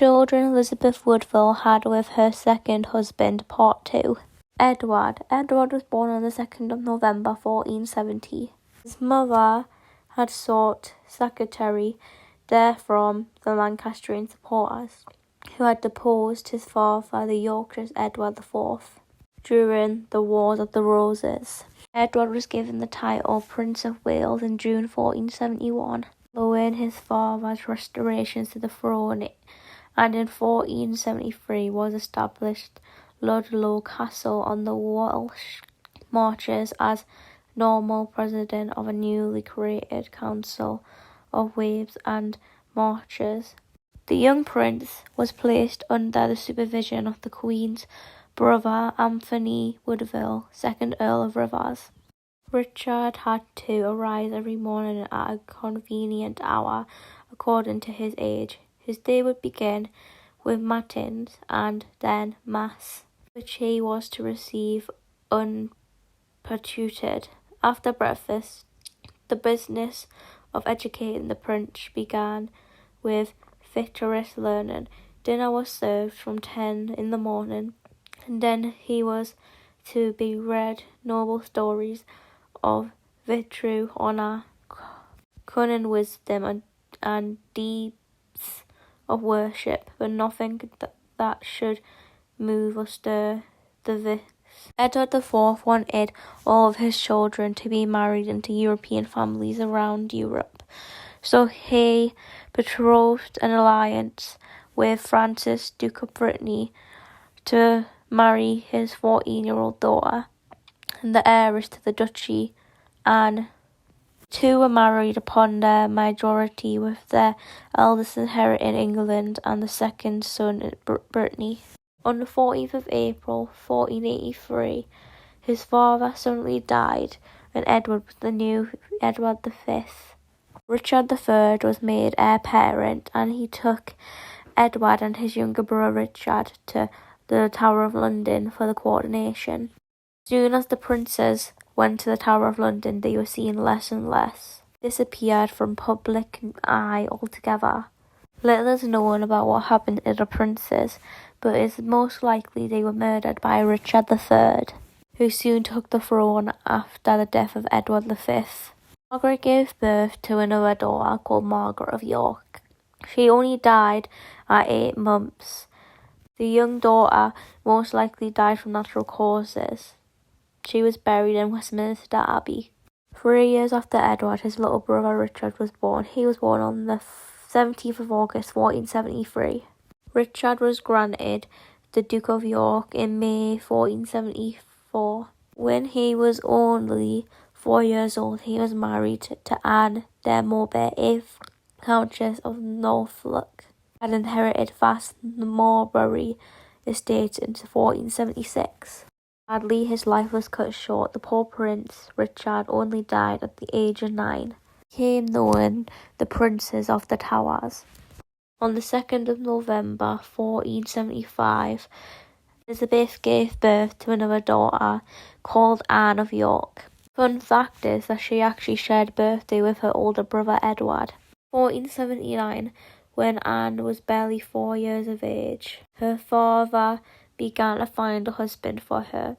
Children Elizabeth Woodville had with her second husband. Part 2. Edward. Edward was born on the 2nd of November 1470. His mother had sought secretary there from the Lancastrian supporters, who had deposed his father, the Yorkshire Edward IV, during the Wars of the Roses. Edward was given the title Prince of Wales in June 1471, following his father's restorations to the throne, and in 1473 was established Ludlow Castle on the Welsh Marches as normal president of a newly created Council of Waves and Marches. The young prince was placed under the supervision of the Queen's brother Anthony Woodville, 2nd Earl of Rivers. Richard had to arise every morning at a convenient hour according to his age. His day would begin with matins and then mass, which he was to receive unperturbed. After breakfast, the business of educating the prince began with vigorous learning. Dinner was served from 10 in the morning, and then he was to be read noble stories of virtue, honour, cunning, wisdom, and deeds of worship, but nothing that should move or stir the vis. Edward IV wanted all of his children to be married into European families around Europe, so he betrothed an alliance with Francis, Duke of Brittany, to marry his 14-year-old daughter and the heiress to the duchy, Anne. Two were married upon their majority, with their eldest inheriting England and the second son in Brittany. On the 14th of April 1483, his father suddenly died, and Edward was the new Edward V. Richard III was made heir apparent, and he took Edward and his younger brother Richard to the Tower of London for the coronation. As soon as the princes went to the Tower of London, they were seen less and less, disappeared from public eye altogether. Little is known about what happened to the princes, but it is most likely they were murdered by Richard III, who soon took the throne after the death of Edward V. Margaret gave birth to another daughter called Margaret of York. She only died at 8 months. The young daughter most likely died from natural causes. She was buried in Westminster Abbey. 3 years after Edward, his little brother Richard was born. He was born on the 17th of August 1473. Richard was granted the Duke of York in May 1474. When he was only 4 years old, he was married to Anne de Maubert, 8th Countess of Norfolk, had inherited vast Marbury estates in 1476. Sadly, his life was cut short. The poor Prince Richard only died at the age of 9. He became known the Princes of the Towers. On the 2nd of November 1475, Elizabeth gave birth to another daughter called Anne of York. Fun fact is that she actually shared birthday with her older brother Edward. 1479, when Anne was barely 4 years of age, her father began to find a husband for her.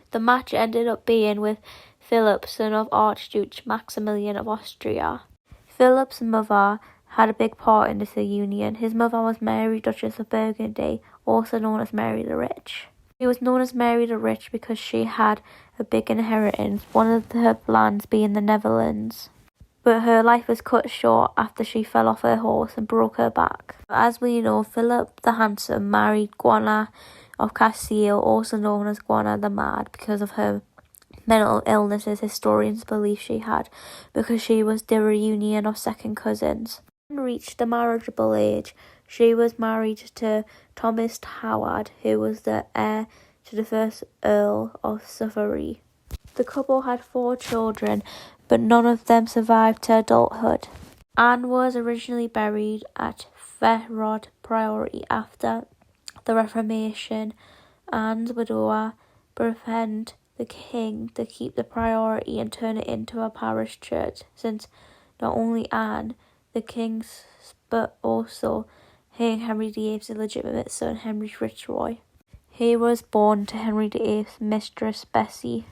The match ended up being with Philip, son of Archduke Maximilian of Austria. Philip's mother had a big part in this union. His mother was Mary, Duchess of Burgundy, also known as Mary the Rich. She was known as Mary the Rich because she had a big inheritance, one of her lands being the Netherlands. But her life was cut short after she fell off her horse and broke her back. As we know, Philip the Handsome married Juana of Castile, also known as Juana the Mad, because of her mental illnesses historians believe she had, because she was the reunion of second cousins. When reached the marriageable age, she was married to Thomas Howard, who was the heir to the first Earl of Surrey. The couple had 4 children, but none of them survived to adulthood. Anne was originally buried at Ferrod Priory after the Reformation. Anne's widower befriended the king to keep the priory and turn it into a parish church, since not only Anne, the king's, but also King Henry VIII's illegitimate son, Henry Fitzroy. He was born to Henry VIII's mistress, Bessie.